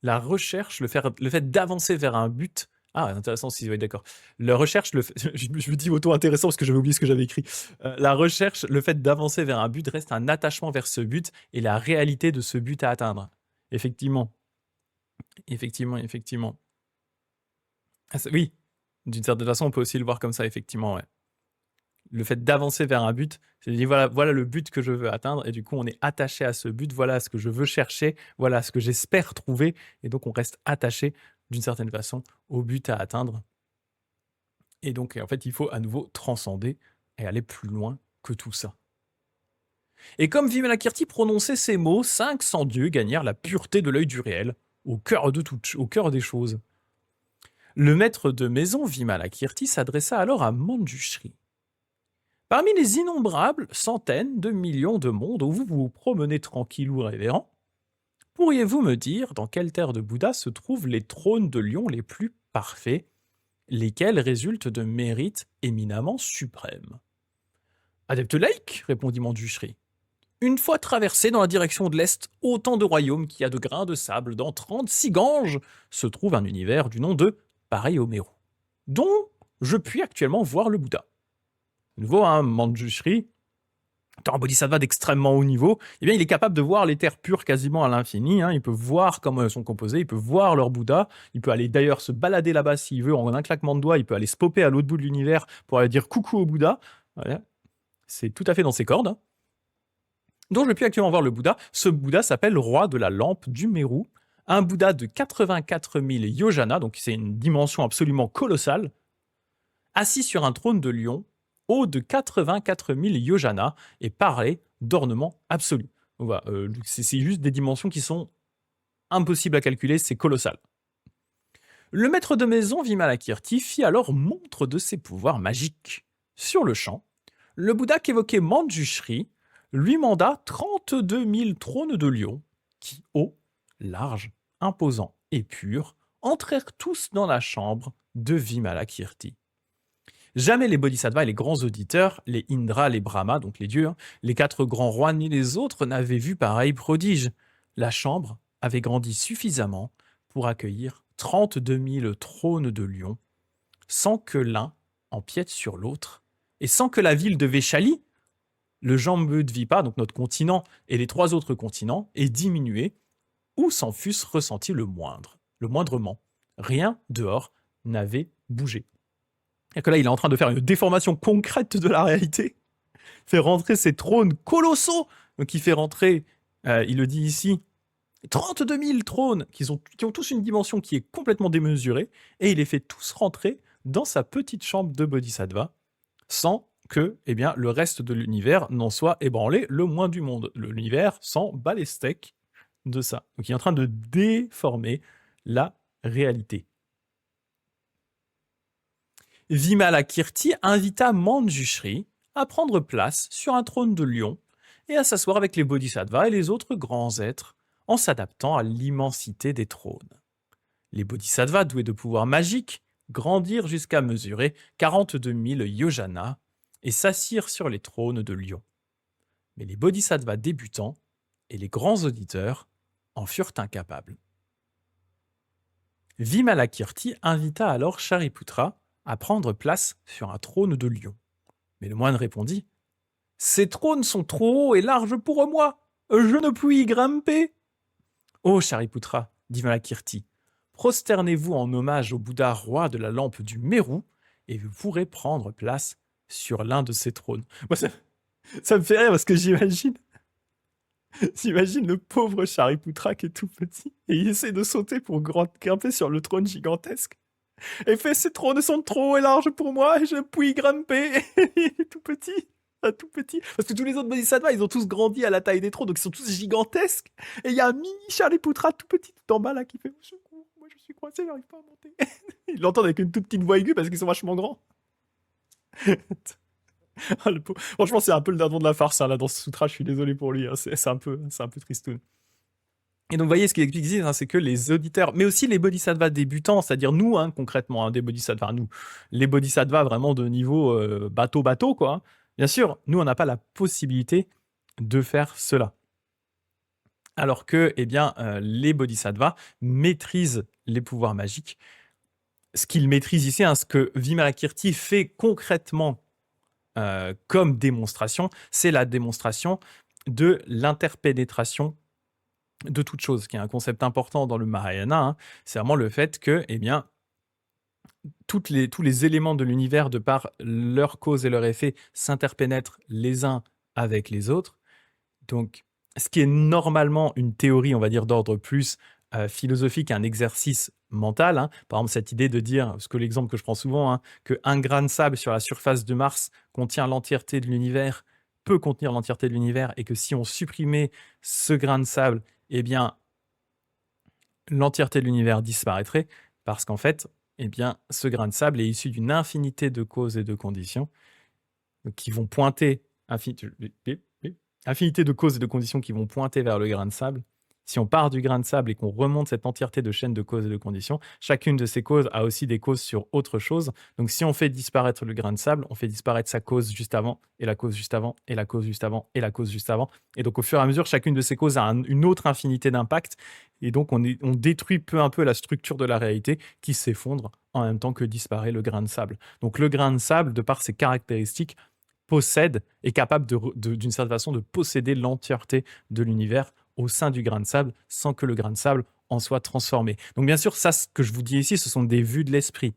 La recherche, le fait d'avancer vers un but. Ah, intéressant si vous êtes d'accord. La recherche, je me dis auto-intéressant parce que j'avais oublié ce que j'avais écrit. La recherche, le fait d'avancer vers un but reste un attachement vers ce but et la réalité de ce but à atteindre. Effectivement. Effectivement, effectivement. Ah, oui, d'une certaine façon, on peut aussi le voir comme ça, effectivement, ouais. Le fait d'avancer vers un but, c'est de dire voilà le but que je veux atteindre, et du coup on est attaché à ce but, voilà ce que je veux chercher, voilà ce que j'espère trouver, et donc on reste attaché d'une certaine façon au but à atteindre. Et donc en fait il faut à nouveau transcender et aller plus loin que tout ça. Et comme Vimalakirti prononçait ces mots, 500 dieux gagnèrent la pureté de l'œil du réel, au cœur des choses. Le maître de maison Vimalakirti s'adressa alors à Manjushri. Parmi les innombrables centaines de millions de mondes où vous vous promenez tranquille ou révérend, pourriez-vous me dire dans quelle terre de Bouddha se trouvent les trônes de lion les plus parfaits, lesquels résultent de mérites éminemment suprêmes? Adepte laïque, répondit Manjushri. Une fois traversé dans la direction de l'Est, autant de royaumes qu'il y a de grains de sable dans 36 ganges, se trouve un univers du nom de pareil au Meru, dont je puis actuellement voir le Bouddha. De nouveau, Manjushri, étant un bodhisattva d'extrêmement haut niveau, eh bien, il est capable de voir les terres pures quasiment à l'infini. Il peut voir comment elles sont composées, il peut voir leur Bouddha, il peut aller d'ailleurs se balader là-bas s'il veut, en un claquement de doigts, il peut aller se popper à l'autre bout de l'univers pour aller dire coucou au Bouddha. Voilà. C'est tout à fait dans ses cordes. Donc je peux actuellement voir le Bouddha. Ce Bouddha s'appelle le roi de la lampe du Meru, un Bouddha de 84 000 yojana, donc c'est une dimension absolument colossale, assis sur un trône de lion, haut de 84 000 yojana, et paré d'ornements absolus. Donc voilà, c'est juste des dimensions qui sont impossibles à calculer, c'est colossal. Le maître de maison Vimalakirti fit alors montre de ses pouvoirs magiques. Sur le champ, le Bouddha qu'évoquait Manjushri lui manda 32 000 trônes de lion qui, hauts, larges, imposants et purs, entrèrent tous dans la chambre de Vimalakirti. Jamais les bodhisattvas et les grands auditeurs, les Indra, les Brahmas, donc les dieux, les 4 grands rois ni les autres n'avaient vu pareil prodige. La chambre avait grandi suffisamment pour accueillir 32 000 trônes de lion, sans que l'un empiète sur l'autre, et sans que la ville de Vaishali, le Jambudvipa, donc notre continent, et les 3 autres continents, aient diminué, ou s'en fussent ressentis le moindrement. Rien dehors n'avait bougé. Et que là, il est en train de faire une déformation concrète de la réalité, fait rentrer ces trônes colossaux, donc il fait rentrer, il le dit ici, 32 000 trônes qui ont tous une dimension qui est complètement démesurée, et il les fait tous rentrer dans sa petite chambre de bodhisattva, sans que le reste de l'univers n'en soit ébranlé le moins du monde. L'univers s'en bat les steaks de ça. Donc il est en train de déformer la réalité. Vimalakirti invita Manjushri à prendre place sur un trône de lion et à s'asseoir avec les bodhisattvas et les autres grands êtres en s'adaptant à l'immensité des trônes. Les bodhisattvas doués de pouvoirs magiques grandirent jusqu'à mesurer 42 000 yojana et s'assirent sur les trônes de lion. Mais les bodhisattvas débutants et les grands auditeurs en furent incapables. Vimalakirti invita alors Shariputra à prendre place sur un trône de lion. Mais le moine répondit « Ces trônes sont trop hauts et larges pour moi, je ne puis y grimper. » « Oh Shariputra, dit Vimalakirti, prosternez-vous en hommage au Bouddha roi de la lampe du Meru et vous pourrez prendre place sur l'un de ces trônes. » Moi, ça me fait rire parce que j'imagine le pauvre Shariputra qui est tout petit et il essaie de sauter pour grimper sur le trône gigantesque. Et il fait « Ces trônes sont trop hauts et larges pour moi et je ne puis y grimper. » Il est tout petit. Tout petit. Parce que tous les autres bodhisattvas, ils ont tous grandi à la taille des trônes, donc ils sont tous gigantesques. Et il y a un mini Shariputra tout petit tout en bas là qui fait « Secours, moi je suis coincé, j'arrive pas à monter. » Ils l'entendent avec une toute petite voix aiguë parce qu'ils sont vachement grands. Franchement, c'est un peu le dindon de la farce là dans ce sutra, je suis désolé pour lui, c'est un peu tristoun. Et donc, vous voyez, ce qu'il explique ici, c'est que les auditeurs, mais aussi les bodhisattvas débutants, c'est-à-dire nous, concrètement, des bodhisattvas, nous, les bodhisattvas vraiment de niveau bateau, quoi. Bien sûr, nous, on n'a pas la possibilité de faire cela. Alors que, les bodhisattvas maîtrisent les pouvoirs magiques. Ce qu'ils maîtrisent ici, ce que Vimalakirti fait concrètement comme démonstration, c'est la démonstration de l'interpénétration de toute chose, qui est un concept important dans le Mahayana. C'est vraiment le fait que, tous les éléments de l'univers, de par leur cause et leur effet, s'interpénètrent les uns avec les autres. Donc, ce qui est normalement une théorie, on va dire, d'ordre plus philosophique, un exercice mental. Par exemple, cette idée de dire, parce que l'exemple que je prends souvent, qu'un grain de sable sur la surface de Mars contient l'entièreté de l'univers, peut contenir l'entièreté de l'univers, et que si on supprimait ce grain de sable, l'entièreté de l'univers disparaîtrait, parce qu'en fait, ce grain de sable est issu d'une infinité de causes et de conditions qui vont pointer, infinité de causes et de conditions qui vont pointer vers le grain de sable, Si on part du grain de sable et qu'on remonte cette entièreté de chaîne de causes et de conditions, chacune de ces causes a aussi des causes sur autre chose. Donc si on fait disparaître le grain de sable, on fait disparaître sa cause juste avant, et la cause juste avant, et la cause juste avant, et la cause juste avant. Et donc au fur et à mesure, chacune de ces causes a une autre infinité d'impacts. Et donc on détruit peu à peu la structure de la réalité qui s'effondre en même temps que disparaît le grain de sable. Donc le grain de sable, de par ses caractéristiques, est capable d'une certaine façon de posséder l'entièreté de l'univers au sein du grain de sable sans que le grain de sable en soit transformé. Donc bien sûr, ça, ce que je vous dis ici, ce sont des vues de l'esprit.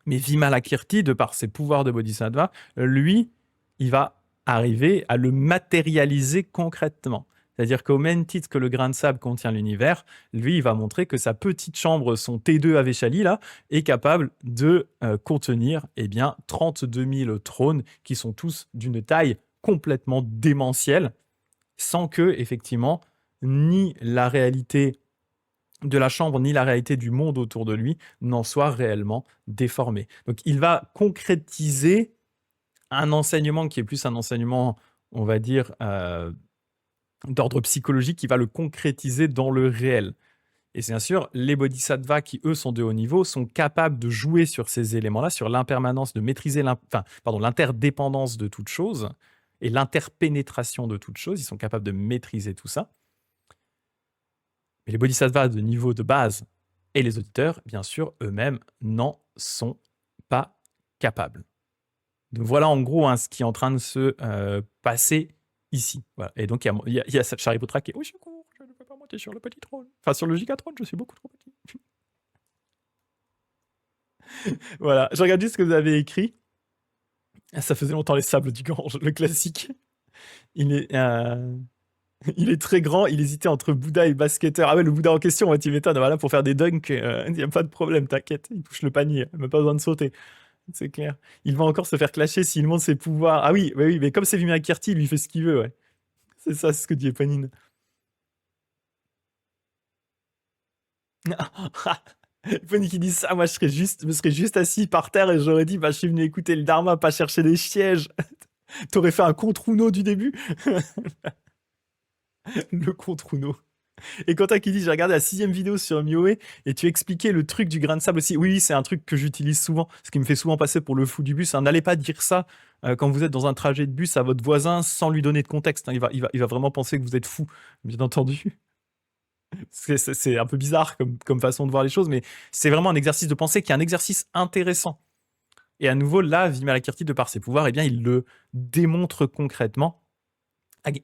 Mais Vimalakirti, de par ses pouvoirs de Bodhisattva, lui, il va arriver à le matérialiser concrètement. C'est-à-dire qu'au même titre que le grain de sable contient l'univers, lui, il va montrer que sa petite chambre, son T2 Aveshali, là, est capable de contenir 32 000 trônes qui sont tous d'une taille complètement démentielle, sans que, effectivement, ni la réalité de la chambre, ni la réalité du monde autour de lui n'en soient réellement déformés. Donc, il va concrétiser un enseignement qui est plus un enseignement, on va dire, d'ordre psychologique, qui va le concrétiser dans le réel. Et bien sûr, les bodhisattvas qui, eux, sont de haut niveau, sont capables de jouer sur ces éléments-là, sur l'impermanence, de maîtriser l'interdépendance de toute chose et l'interpénétration de toute chose. Ils sont capables de maîtriser tout ça. Mais les bodhisattvas de niveau de base et les auditeurs, bien sûr, eux-mêmes n'en sont pas capables. Donc voilà en gros ce qui est en train de se passer ici. Voilà. Et donc il y a Shariputra qui est « Au secours, je ne peux pas monter sur le petit trône. Enfin, sur le gigatrône, je suis beaucoup trop petit. » Voilà, je regarde juste ce que vous avez écrit. Ça faisait longtemps les sables du Gange, le classique. Il est très grand, il hésitait entre Bouddha et basketteur. Ah ouais, le Bouddha en question, tu m'étonnes. Voilà, pour faire des dunks, il n'y a pas de problème, t'inquiète. Il touche le panier, même pas besoin de sauter. C'est clair. Il va encore se faire clasher s'il montre ses pouvoirs. Ah oui, mais comme c'est Vimalakirti, lui, il fait ce qu'il veut, ouais. C'est ça, c'est ce que dit Eponine. Eponine qui dit ça, moi je me serais juste assis par terre et j'aurais dit, bah je suis venu écouter le Dharma, pas chercher des sièges. T'aurais fait un contre Uno du début. Le contre Uno. Et Quentin qui dit, j'ai regardé la 6e vidéo sur Mioé et tu expliquais le truc du grain de sable aussi. Oui, c'est un truc que j'utilise souvent, ce qui me fait souvent passer pour le fou du bus. N'allez pas dire ça quand vous êtes dans un trajet de bus à votre voisin sans lui donner de contexte. Il va vraiment penser que vous êtes fou, bien entendu. C'est un peu bizarre comme façon de voir les choses, mais c'est vraiment un exercice de pensée qui est un exercice intéressant. Et à nouveau, là, Vimalakirti, de par ses pouvoirs, il le démontre concrètement.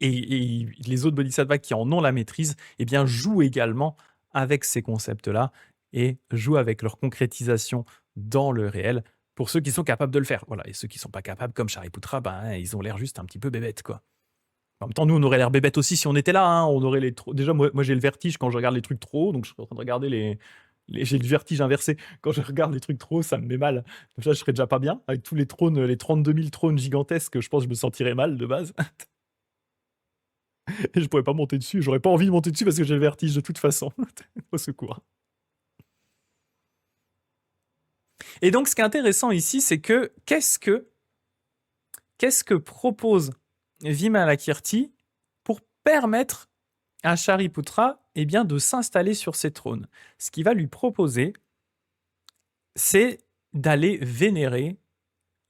Et les autres bodhisattvas qui en ont la maîtrise, jouent également avec ces concepts-là et jouent avec leur concrétisation dans le réel pour ceux qui sont capables de le faire. Voilà. Et ceux qui ne sont pas capables, comme Shariputra, ils ont l'air juste un petit peu bébêtes, quoi. En même temps, nous, on aurait l'air bébêtes aussi si on était là. Hein. On aurait Déjà, moi j'ai le vertige quand je regarde les trucs trop haut, donc je suis en train de regarder j'ai le vertige inversé. Quand je regarde les trucs trop hauts, ça me met mal. Donc là, je serais déjà pas bien. Avec tous les trônes, les 32 000 trônes gigantesques, je pense que je me sentirais mal de base. Et je pourrais pas monter dessus. J'aurais pas envie de monter dessus parce que j'ai le vertige de toute façon. Au secours. Et donc, ce qui est intéressant ici, c'est que qu'est-ce que propose Vimalakirti pour permettre à Shariputra de s'installer sur ses trônes. Ce qu'il va lui proposer, c'est d'aller vénérer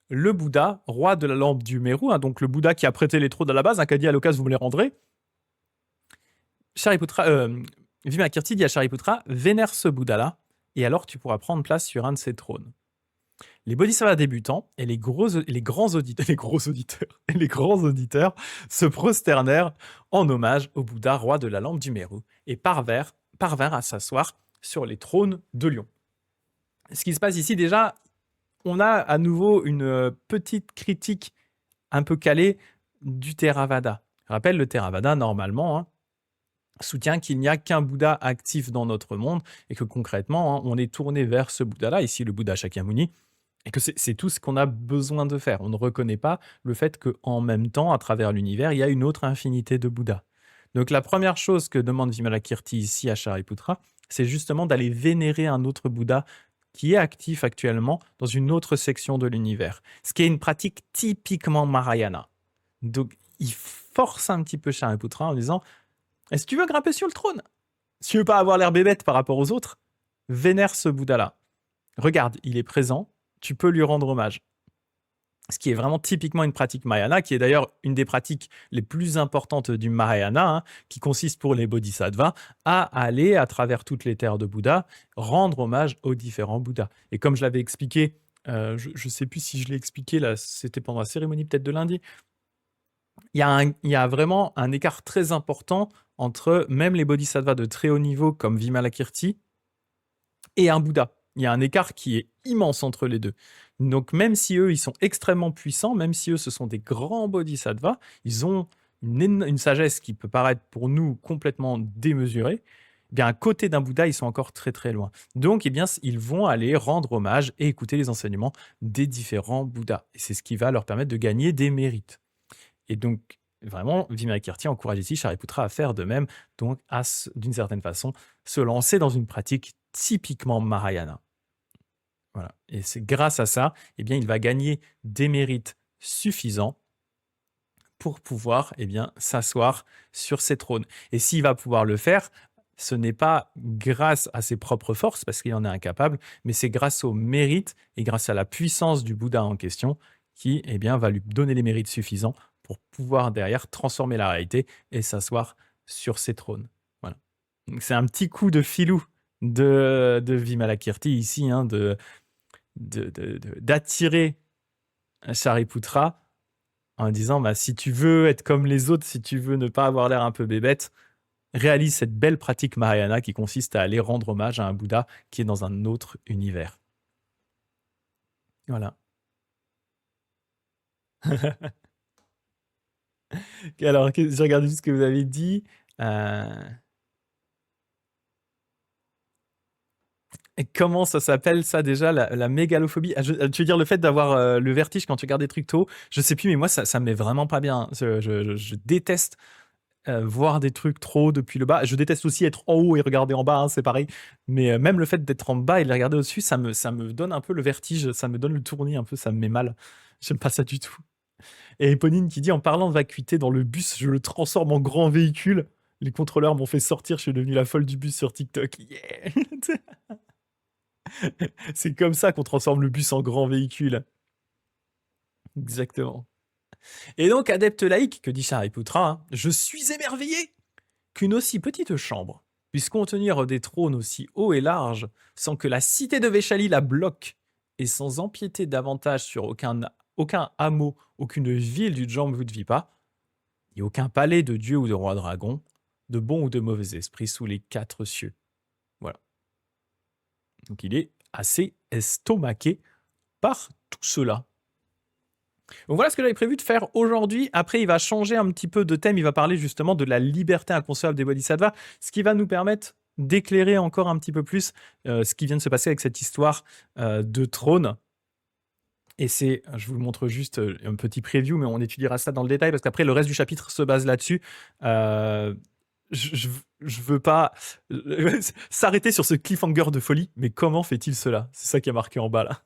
le Bouddha, roi de la lampe du Meru, hein, donc le Bouddha qui a prêté les trônes à la base, qui a dit à l'occasion vous me les rendrez. Vimalakirti dit à Shariputra, vénère ce Bouddha-là, et alors tu pourras prendre place sur un de ses trônes. Les bodhisattvas débutants et les grands auditeurs se prosternèrent en hommage au Bouddha, roi de la lampe du Meru, et parvinrent à s'asseoir sur les trônes de lion. Ce qui se passe ici, déjà, on a à nouveau une petite critique un peu calée du Theravada. Je rappelle, le Theravada, normalement, soutient qu'il n'y a qu'un Bouddha actif dans notre monde et que concrètement, on est tourné vers ce Bouddha-là, ici le Bouddha Shakyamuni, et que c'est tout ce qu'on a besoin de faire. On ne reconnaît pas le fait qu'en même temps, à travers l'univers, il y a une autre infinité de Bouddhas. Donc la première chose que demande Vimalakirti ici à Shariputra, c'est justement d'aller vénérer un autre Bouddha qui est actif actuellement dans une autre section de l'univers, ce qui est une pratique typiquement Mahayana. Donc il force un petit peu Shariputra en disant Et si tu veux grimper sur le trône, si tu veux pas avoir l'air bébête par rapport aux autres, vénère ce Bouddha-là. Regarde, il est présent, tu peux lui rendre hommage. Ce qui est vraiment typiquement une pratique Mahayana, qui est d'ailleurs une des pratiques les plus importantes du Mahayana, hein, qui consiste pour les bodhisattvas à aller à travers toutes les terres de Bouddha, rendre hommage aux différents Bouddhas. Et comme je l'avais expliqué, je ne sais plus si je l'ai expliqué, là, c'était pendant la cérémonie peut-être de lundi, il y a vraiment un écart très important entre même les bodhisattvas de très haut niveau comme Vimalakirti et un Bouddha. Il y a un écart qui est immense entre les deux. Donc même si eux, ils sont extrêmement puissants, même si eux, ce sont des grands bodhisattvas, ils ont une sagesse qui peut paraître pour nous complètement démesurée, eh bien à côté d'un Bouddha, ils sont encore très très loin. Donc eh bien, ils vont aller rendre hommage et écouter les enseignements des différents Bouddhas. Et c'est ce qui va leur permettre de gagner des mérites. Et donc, vraiment, Vimalakirti encourage ici Shariputra à faire de même, donc d'une certaine façon, se lancer dans une pratique typiquement Mahayana. Voilà. Et c'est grâce à ça, eh bien, il va gagner des mérites suffisants pour pouvoir s'asseoir sur ses trônes. Et s'il va pouvoir le faire, ce n'est pas grâce à ses propres forces, parce qu'il en est incapable, mais c'est grâce au mérite et grâce à la puissance du Bouddha en question qui va lui donner les mérites suffisants pour pouvoir derrière transformer la réalité et s'asseoir sur ses trônes. Voilà. C'est un petit coup de filou de Vimalakirti ici, hein, d'attirer Shariputra en disant si tu veux être comme les autres, si tu veux ne pas avoir l'air un peu bébête, réalise cette belle pratique Mahayana qui consiste à aller rendre hommage à un Bouddha qui est dans un autre univers. Voilà. Alors, je regarde juste ce que vous avez dit. Et comment ça s'appelle ça déjà, la mégalophobie? Tu veux dire le fait d'avoir le vertige quand tu regardes des trucs tôt? Je sais plus, mais moi ça me met vraiment pas bien. Je déteste voir des trucs trop depuis le bas. Je déteste aussi être en haut et regarder en bas, hein, c'est pareil. Mais même le fait d'être en bas et de les regarder au-dessus, ça me donne un peu le vertige, ça me donne le tournis un peu, ça me met mal. J'aime pas ça du tout. Et Eponine qui dit en parlant de vacuité dans le bus, je le transforme en grand véhicule. Les contrôleurs m'ont fait sortir, je suis devenu la folle du bus sur TikTok. Yeah. C'est comme ça qu'on transforme le bus en grand véhicule. Exactement. Et donc, adepte laïque, que dit Shariputra, hein, je suis émerveillé qu'une aussi petite chambre puisse contenir des trônes aussi hauts et larges sans que la cité de Véchali la bloque et sans empiéter davantage sur aucun hameau, aucune ville du Jambudvipa, et aucun palais de dieu ou de roi dragon, de bons ou de mauvais esprits sous les 4 cieux. Voilà. Donc il est assez estomaqué par tout cela. Donc voilà ce que j'avais prévu de faire aujourd'hui. Après, il va changer un petit peu de thème. Il va parler justement de la liberté inconcevable des bodhisattvas, ce qui va nous permettre d'éclairer encore un petit peu plus ce qui vient de se passer avec cette histoire de trône. Et je vous montre juste un petit preview, mais on étudiera ça dans le détail, parce qu'après, le reste du chapitre se base là-dessus. Je veux pas s'arrêter sur ce cliffhanger de folie, mais comment fait-il cela? C'est ça qui est marqué en bas, là.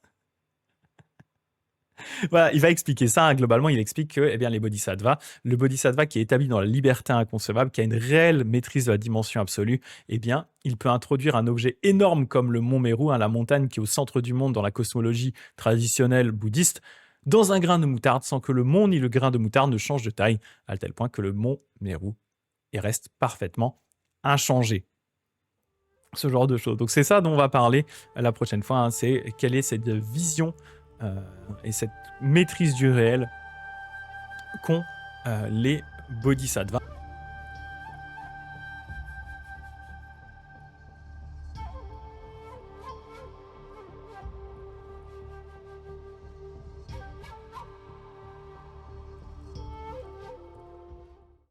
Voilà, il va expliquer ça, hein. Globalement, il explique que les bodhisattvas, le bodhisattva qui est établi dans la liberté inconcevable, qui a une réelle maîtrise de la dimension absolue, il peut introduire un objet énorme comme le mont Meru, hein, la montagne qui est au centre du monde dans la cosmologie traditionnelle bouddhiste, dans un grain de moutarde sans que le mont ni le grain de moutarde ne changent de taille, à tel point que le mont Meru reste parfaitement inchangé. Ce genre de choses. Donc c'est ça dont on va parler la prochaine fois, hein, c'est quelle est cette vision et cette maîtrise du réel qu'ont les bodhisattvas.